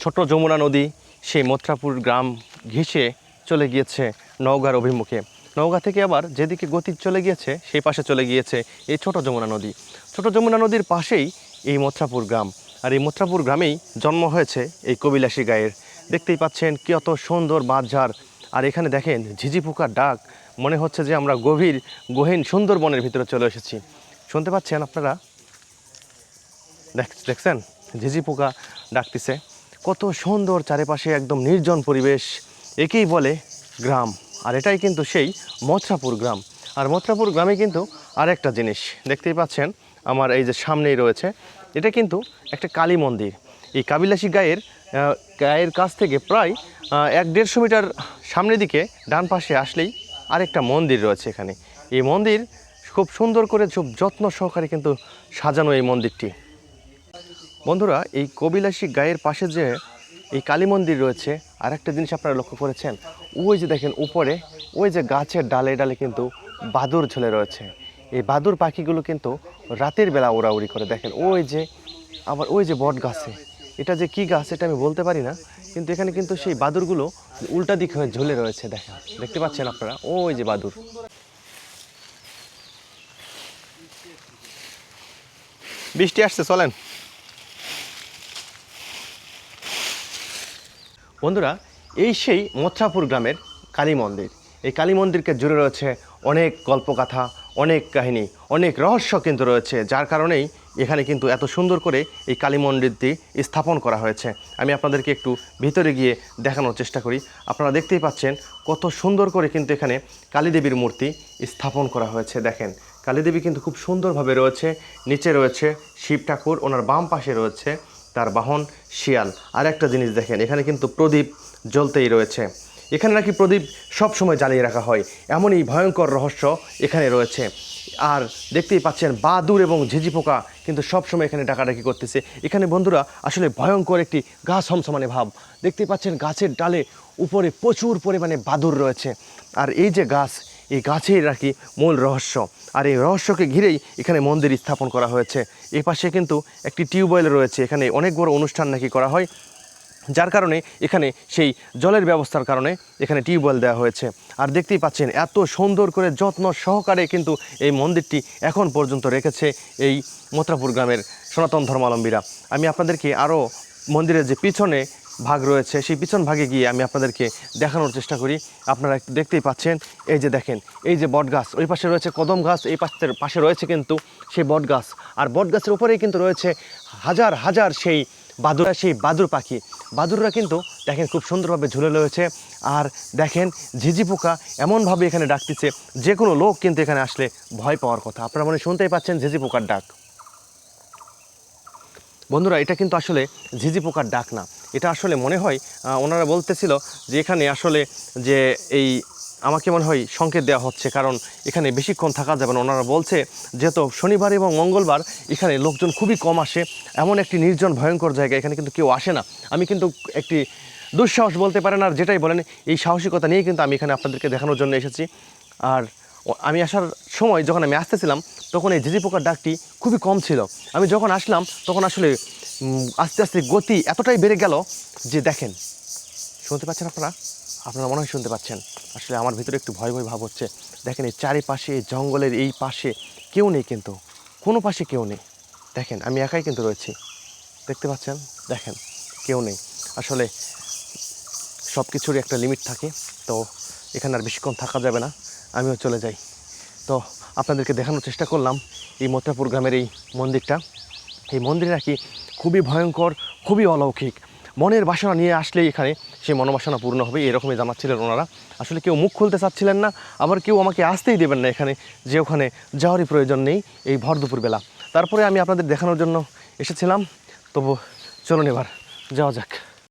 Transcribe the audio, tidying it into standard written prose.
ছোট যমুনা নদী সেই মথুরাপুর গ্রাম ঘেঁষে চলে গিয়েছে নওগাঁর অভিমুখে। নওগাঁ থেকে আবার যেদিকে গতি চলে গিয়েছে সেই পাশে চলে গিয়েছে এই ছোট যমুনা নদী। ছোট যমুনা নদীর পাশেই এই মথুরাপুর গ্রাম, আর এই মথুরাপুর গ্রামেই জন্ম হয়েছে এই কবিলাসী গায়ের। দেখতেই পাচ্ছেন কি অত সুন্দর বাঁধঝাড়, আর এখানে দেখেন ঝিঝি পোকার ডাক, মনে হচ্ছে যে আমরা গহীন সুন্দর বনের ভিতরে চলে এসেছি। শুনতে পাচ্ছেন আপনারা? দেখছেন ঝিঝি পোকা ডাকতেছে, কত সুন্দর চারিপাশে একদম নির্জন পরিবেশ। একেই বলে গ্রাম, আর এটাই কিন্তু সেই মথুরাপুর গ্রাম। আর মথুরাপুর গ্রামে কিন্তু আরেকটা জিনিস দেখতেই পাচ্ছেন আমার এই যে সামনেই রয়েছে, এটা কিন্তু একটা কালী মন্দির। এই কবিলাসী গায়ের কাছ থেকে প্রায় 1-150 মিটার সামনের দিকে ডান পাশে আসলেই আরেকটা মন্দির রয়েছে এখানে। এই মন্দির খুব সুন্দর করে খুব যত্ন সহকারে কিন্তু সাজানো এই মন্দিরটি। বন্ধুরা, এই কবিলাসী গায়ের পাশে যে এই কালী মন্দির রয়েছে, আর একটা জিনিস আপনারা লক্ষ্য করেছেন, ওই যে দেখেন উপরে ওই যে গাছের ডালে ডালে কিন্তু বাদুর ঝুলে রয়েছে। এই বাদুর পাখিগুলো কিন্তু রাতের বেলা ওড়াউড়ি করে। দেখেন ওই যে আবার ওই যে বট গাছে, এটা যে কি গাছ এটা আমি বলতে পারি না, কিন্তু এখানে কিন্তু সেই বাদুরগুলো উল্টা দিক হয়ে ঝুলে রয়েছে। দেখতে পাচ্ছেন আপনারা ওই যে বাদুর। বৃষ্টি আসছে, চলেন বন্ধুরা। এই সেই মথুরাপুর গ্রামের কালী মন্দির। এই কালী মন্দিরকে জুড়ে রয়েছে অনেক গল্পকথা, অনেক কাহিনী, অনেক রহস্য কিন্তু রয়েছে, যার কারণেই এখানে কিন্তু এত সুন্দর করে এই কালী মন্দিরটি স্থাপন করা হয়েছে। আমি আপনাদেরকে একটু ভিতরে গিয়ে দেখানোর চেষ্টা করি। আপনারা দেখতেই পাচ্ছেন কত সুন্দর করে কিন্তু এখানে কালী দেবীর মূর্তি স্থাপন করা হয়েছে। দেখেন কালী দেবী কিন্তু খুব সুন্দরভাবে রয়েছে। নিচে রয়েছে শিব ঠাকুর, ওনার বাম পাশে রয়েছে তার বাহন শিয়াল। আর একটা জিনিস দেখেন, এখানে কিন্তু প্রদীপ জ্বলতেই রয়েছে। এখানে নাকি প্রদীপ সব সময় জ্বালিয়ে রাখা হয়, এমনই ভয়ঙ্কর রহস্য এখানে রয়েছে। আর দেখতেই পাচ্ছেন বাদুর এবং ঝিঝি পোকা কিন্তু সবসময় এখানে ডাকাডাকি করতেছে। এখানে বন্ধুরা আসলে ভয়ঙ্কর একটি গা ছমছমানে ভাব। দেখতেই পাচ্ছেন গাছের ডালে উপরে প্রচুর পরিমাণে বাদুর রয়েছে। আর এই যে গাছ, এই গাছেই নাকি মূল রহস্য। আর এই রহস্যকে ঘিরেই এখানে মন্দির স্থাপন করা হয়েছে। এই পাশে কিন্তু একটি টিউবওয়েল রয়েছে, এখানে অনেক বড় অনুষ্ঠান নাকি করা হয়, যার কারণে এখানে সেই জলের ব্যবস্থার কারণে এখানে টিউবওয়েল দেওয়া হয়েছে। আর দেখতেই পাচ্ছেন এত সুন্দর করে যত্ন সহকারে কিন্তু এই মন্দিরটি এখন পর্যন্ত রেখেছে এই মথুরাপুর গ্রামের সনাতন ধর্মাবলম্বীরা। আমি আপনাদেরকে আরও মন্দিরের যে পিছনে ভাগ রয়েছে সেই পিছন ভাগে গিয়ে আমি আপনাদেরকে দেখানোর চেষ্টা করি। আপনারা একটু দেখতেই পাচ্ছেন, এই যে দেখেন এই যে বট গাছ, ওই পাশে রয়েছে কদম গাছ, এই পাশে রয়েছে কিন্তু সেই বট গাছ। আর বট গাছের উপরেই কিন্তু রয়েছে হাজার হাজার সেই বাদুর পাখি। বাদুররা কিন্তু দেখেন খুব সুন্দরভাবে ঝুলে রয়েছে। আর দেখেন ঝিঝি পোকা এমনভাবে এখানে ডাকতেছে, যে কোনো লোক কিন্তু এখানে আসলে ভয় পাওয়ার কথা। আপনারা মনে শুনতেই পাচ্ছেন ঝিঝি পোকার ডাক। বন্ধুরা, এটা কিন্তু আসলে ঝিঝি পোকার ডাক না, এটা আসলে মনে হয় ওনারা বলতেছিল যে এখানে আসলে যে এই আমাকে মনে হয় সংকেত দেওয়া হচ্ছে, কারণ এখানে বেশিক্ষণ থাকা যাবে না। ওনারা বলছে যেহেতু শনিবার এবং মঙ্গলবার এখানে লোকজন খুবই কম আসে, এমন একটি নির্জন ভয়ঙ্কর জায়গা, এখানে কিন্তু কেউ আসে না। আমি কিন্তু একটি দুঃসাহস বলতে পারেন আর যেটাই বলেন, এই সাহসিকতা নিয়েই কিন্তু আমি এখানে আপনাদেরকে দেখানোর জন্য এসেছি। আর আমি আসার সময় যখন আমি আসতেছিলাম তখন এই ঝিঝি পোকার ডাকটি খুবই কম ছিল। আমি যখন আসলাম তখন আসলে আস্তে আস্তে গতি এতটাই বেড়ে গেল যে দেখেন, শুনতে পাচ্ছেন আপনারা মনে হয় শুনতে পাচ্ছেন। আসলে আমার ভিতরে একটু ভয় ভয় ভাব হচ্ছে। দেখেন এই চারিপাশে জঙ্গলের এই পাশে কেউ নেই, কিন্তু কোনো পাশে কেউ নেই। দেখেন আমি একাই কিন্তু রয়েছি, দেখতে পাচ্ছেন, দেখেন কেউ নেই। আসলে সব কিছুরই একটা লিমিট থাকে, তো এখানে আর বেশিক্ষণ থাকা যাবে না, আমিও চলে যাই। তো আপনাদেরকে দেখানোর চেষ্টা করলাম এই মথুরাপুর গ্রামের এই মন্দিরটা। এই মন্দির নাকি খুবই ভয়ঙ্কর, খুবই অলৌকিক। মনের বাসনা নিয়ে আসলেই এখানে সেই মনোবাসনা পূর্ণ হবে, এরকমই জানাচ্ছিলেন ওনারা। আসলে কেউ মুখ খুলতে চাচ্ছিলেন না, আবার কেউ আমাকে আসতেই দেবেন না এখানে, যে ওখানে যাওয়ারই প্রয়োজন নেই এই ভর দুপুরবেলা। তারপরে আমি আপনাদের দেখানোর জন্য এসেছিলাম। তবু চলুন এবার যাওয়া যাক।